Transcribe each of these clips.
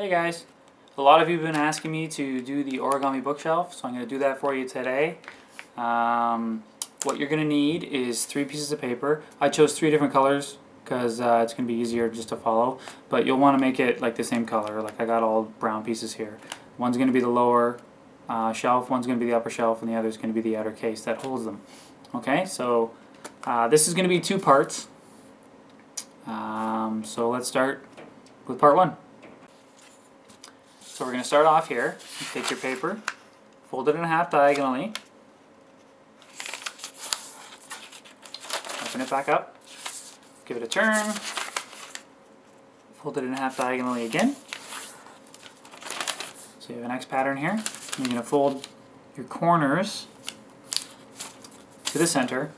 Hey guys, a lot of you have been asking me to do the origami bookshelf, so I'm going to do that for you today. What you're going to need is 3 pieces of paper. I chose 3 different colors because it's going to be easier just to follow, but you'll want to make it like the same color. Like I got all brown pieces here. One's going to be the lower shelf, one's going to be the upper shelf, and the other is going to be the outer case that holds them. Okay, so this is going to be 2 parts. So let's start with part 1. So we're going to start off here. You take your paper, fold it in half diagonally, open it back up, give it a turn, fold it in half diagonally again. So you have an X pattern here. You're going to fold your corners to the center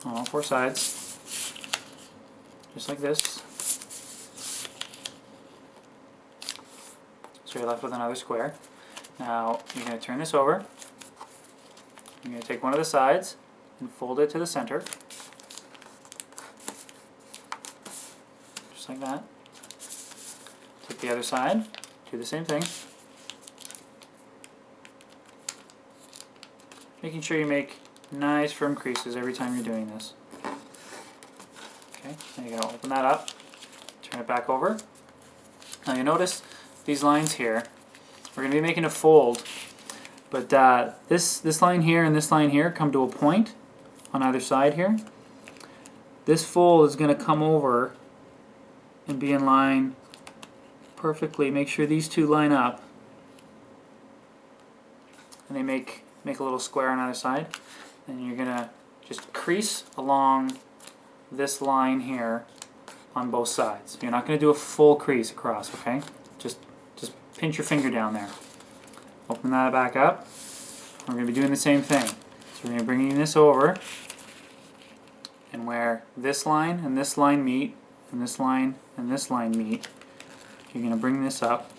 on all 4 sides, just like this. So you're left with another square. Now you're going to turn this over. You're going to take one of the sides and fold it to the center. Just like that. Take the other side, do the same thing. Making sure you make nice firm creases every time you're doing this. Okay, now you're going to open that up, turn it back over. Now you notice these lines here, we're going to be making a fold, but this line here and this line here come to a point on either side here. This fold is going to come over and be in line perfectly. Make sure these 2 line up, and they make a little square on either side. And you're going to just crease along this line here on both sides. You're not going to do a full crease across, okay? Just pinch your finger down there. Open that back up. We're going to be doing the same thing. So we're going to be bringing this over, and where this line and this line meet, and this line and this line meet, you're going to bring this up.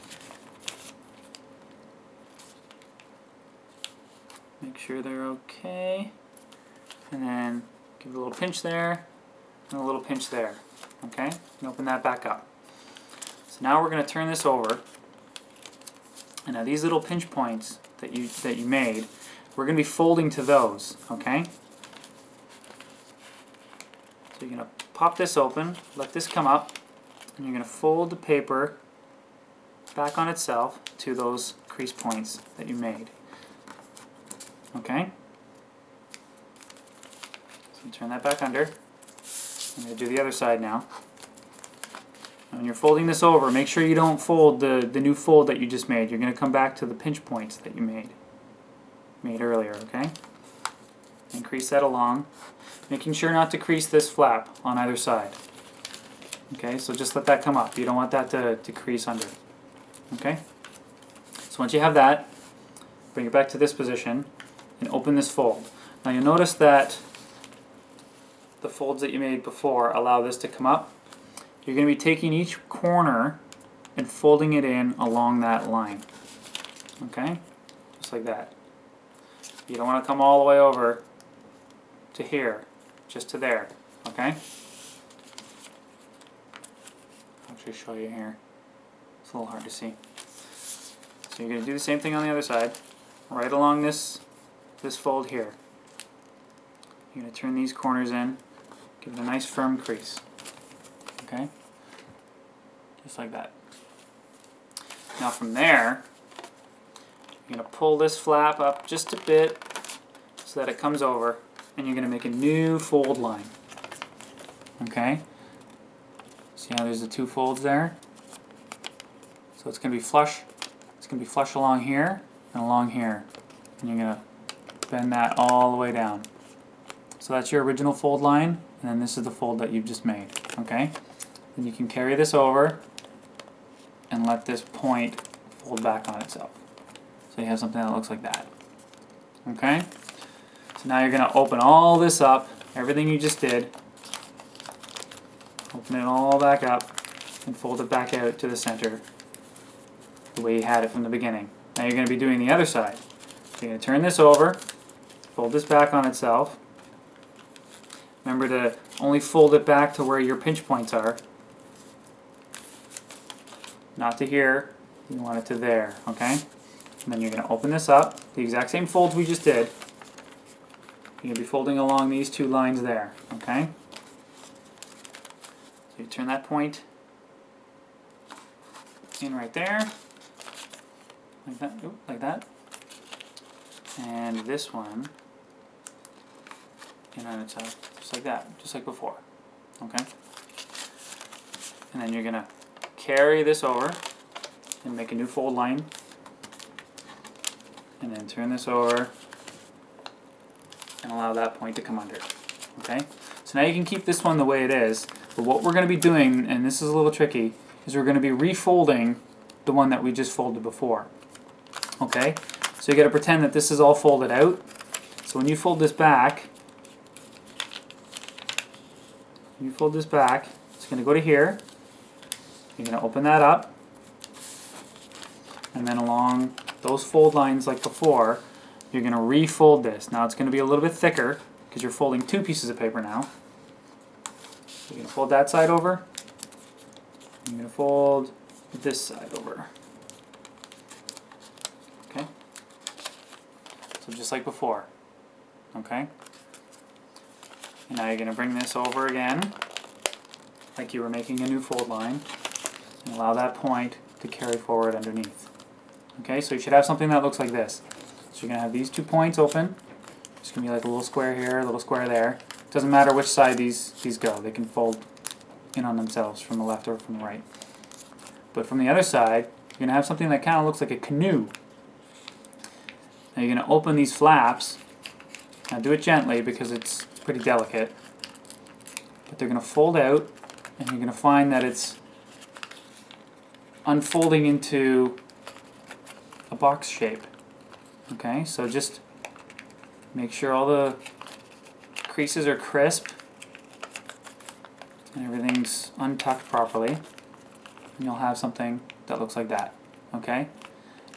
Make sure they're okay. And then give it a little pinch there, and a little pinch there. Okay? And open that back up. So now we're going to turn this over. And now these little pinch points that you made, we're going to be folding to those, okay? So you're going to pop this open, let this come up, and you're going to fold the paper back on itself to those crease points that you made. Okay? So turn that back under. I'm going to do the other side now. When you're folding this over, make sure you don't fold the new fold that you just made. You're going to come back to the pinch points that you made earlier, okay? And crease that along, making sure not to crease this flap on either side. Okay, so just let that come up. You don't want that to crease under. Okay? So once you have that, bring it back to this position and open this fold. Now you'll notice that the folds that you made before allow this to come up. You're going to be taking each corner and folding it in along that line. Okay? Just like that. You don't want to come all the way over to here, just to there. Okay? I'll actually show you here. It's a little hard to see. So you're going to do the same thing on the other side, right along this fold here. You're going to turn these corners in, give it a nice firm crease. Okay? Just like that. Now from there, you're going to pull this flap up just a bit so that it comes over, and you're going to make a new fold line. Okay? See how there's the 2 folds there? So it's going to be flush. It's going to be flush along here and along here. And you're going to bend that all the way down. So that's your original fold line, and then this is the fold that you've just made. Okay? Then you can carry this over and let this point fold back on itself. So you have something that looks like that. Okay? So now you're going to open all this up, everything you just did, open it all back up and fold it back out to the center the way you had it from the beginning. Now you're going to be doing the other side. So you're going to turn this over, fold this back on itself. Remember to only fold it back to where your pinch points are. not to here, you want it to there, okay? And then you're going to open this up, the exact same folds we just did. You're going to be folding along these two lines there, okay? So you turn that point in right there, like that, oop, like that. And this one in on its side, just like that, just like before, okay? And then you're going to carry this over and make a new fold line. And then turn this over and allow that point to come under. Okay? So now you can keep this one the way it is, but what we're going to be doing, and this is a little tricky, is we're going to be refolding the one that we just folded before. Okay? So you got to pretend that this is all folded out. So when you fold this back, it's going to go to here. You're going to open that up, and then along those fold lines like before, you're going to refold this. Now it's going to be a little bit thicker because you're folding two pieces of paper now. You're going to fold that side over. You're going to fold this side over. Okay? So just like before. Okay? And now you're going to bring this over again like you were making a new fold line and allow that point to carry forward underneath. Okay, so you should have something that looks like this. So you're going to have these 2 points open. It's going to be like a little square here, a little square there. It doesn't matter which side these go. They can fold in on themselves from the left or from the right. But from the other side, you're going to have something that kind of looks like a canoe. Now you're going to open these flaps. Now do it gently because it's pretty delicate. But they're going to fold out, and you're going to find that it's unfolding into a box shape. Okay, so just make sure all the creases are crisp and everything's untucked properly, and you'll have something that looks like that. Okay,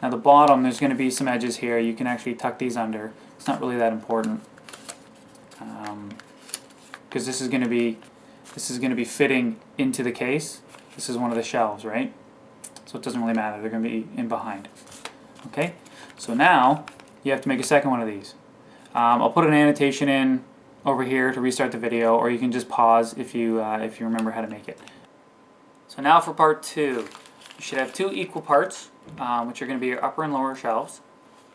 now the bottom, there's going to be some edges here. You can actually tuck these under. It's not really that important because this is going to be fitting into the case. This is one of the shelves, right? So it doesn't really matter. They're going to be in behind. Okay, so now you have to make a second one of these. I'll put an annotation in over here to restart the video, or you can just pause if you remember how to make it. So now for part 2. You should have 2 equal parts, which are going to be your upper and lower shelves.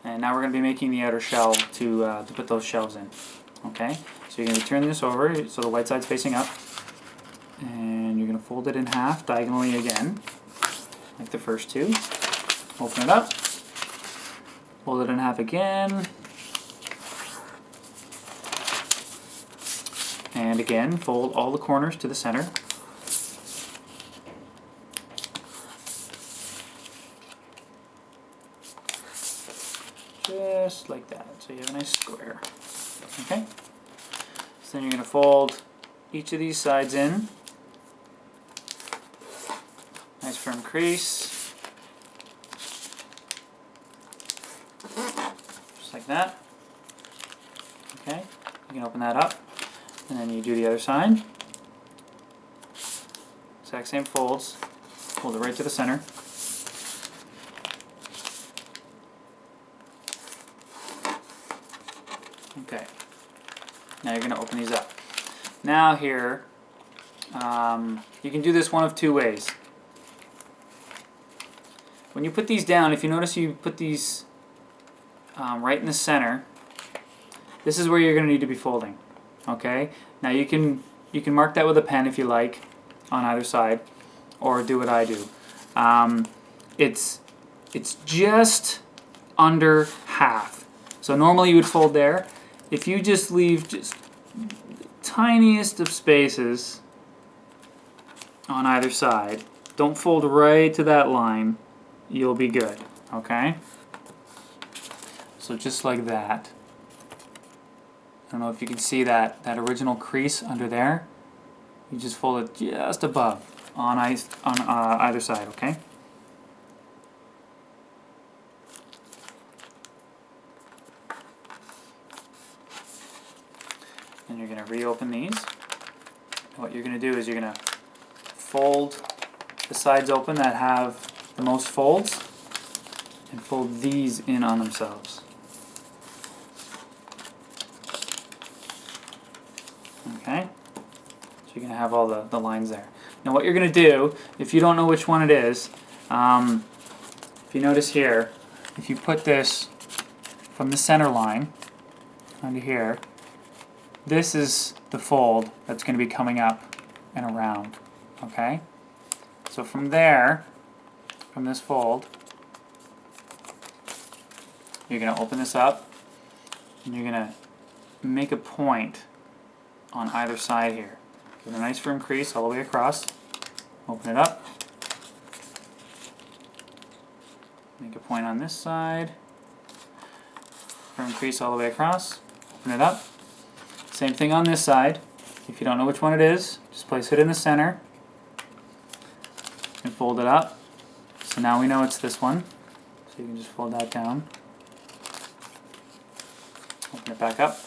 And now we're going to be making the outer shell to put those shelves in. Okay, so you're going to turn this over so the white side's facing up, and you're going to fold it in half diagonally again, like the first 2. Open it up. Fold it in half again. And again, fold all the corners to the center. Just like that. So you have a nice square. Okay? So then you're going to fold each of these sides in. Nice firm crease. Like that. Okay, you can open that up, and then you do the other side. Exact same folds. Fold it right to the center. Okay. Now you're going to open these up. Now here, you can do this one of 2 ways. When you put these down, if you notice you put these right in the center, this is where you're going to need to be folding. Okay? Now you can mark that with a pen if you like on either side, or do what I do. It's just under half. So normally you would fold there. If you just leave just the tiniest of spaces on either side, don't fold right to that line, you'll be good. Okay? So just like that. I don't know if you can see that original crease under there. You just fold it just above on either side, okay? And you're going to reopen these. And what you're going to do is you're going to fold the sides open that have the most folds and fold these in on themselves. Okay? So you're going to have all the lines there. Now what you're going to do, if you don't know which one it is, if you notice here, if you put this from the center line onto here, this is the fold that's going to be coming up and around. Okay? So from there, from this fold, you're going to open this up and you're going to make a point on either side here. Give it a nice firm crease all the way across. Open it up. Make a point on this side. Firm crease all the way across. Open it up. Same thing on this side. If you don't know which one it is, just place it in the center and fold it up. So now we know it's this one. So you can just fold that down. Open it back up.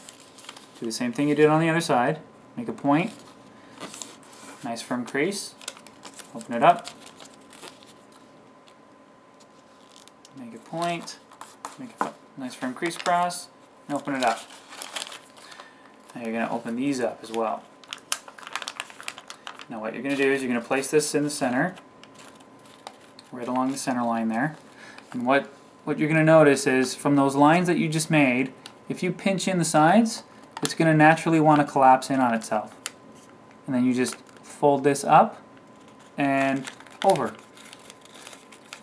Do the same thing you did on the other side. Make a point. Nice firm crease. Open it up. Make a point. Make a nice firm crease across. And open it up. Now you're going to open these up as well. Now what you're going to do is you're going to place this in the center, right along the center line there. And what you're going to notice is from those lines that you just made, if you pinch in the sides, it's going to naturally want to collapse in on itself. And then you just fold this up and over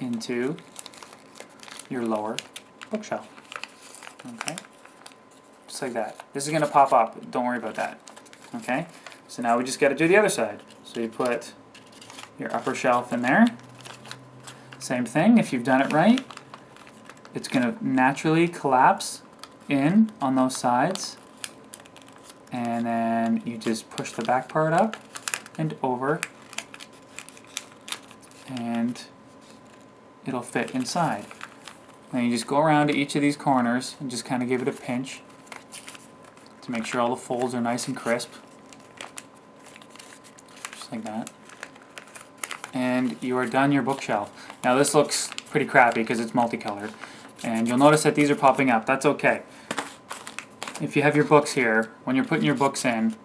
into your lower bookshelf. Okay? Just like that. This is going to pop up. Don't worry about that. Okay? So now we just got to do the other side. So you put your upper shelf in there. Same thing. If you've done it right, it's going to naturally collapse in on those sides. And then you just push the back part up and over. And it'll fit inside. Then you just go around to each of these corners and just kind of give it a pinch to make sure all the folds are nice and crisp. Just like that. And you are done your bookshelf. Now this looks pretty crappy because it's multicolored. And you'll notice that these are popping up. That's okay. If you have your books here, when you're putting your books in,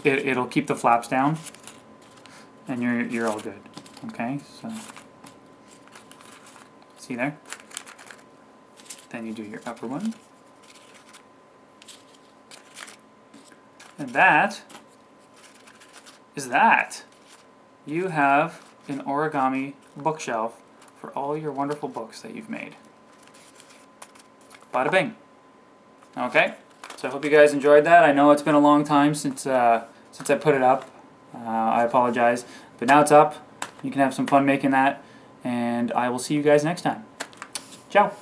it'll keep the flaps down and you're all good. Okay, so see there? Then you do your upper one. And that is that. You have an origami bookshelf for all your wonderful books that you've made. Bada bing. Okay, so I hope you guys enjoyed that. I know it's been a long time since I put it up. I apologize, but now it's up. You can have some fun making that, and I will see you guys next time. Ciao.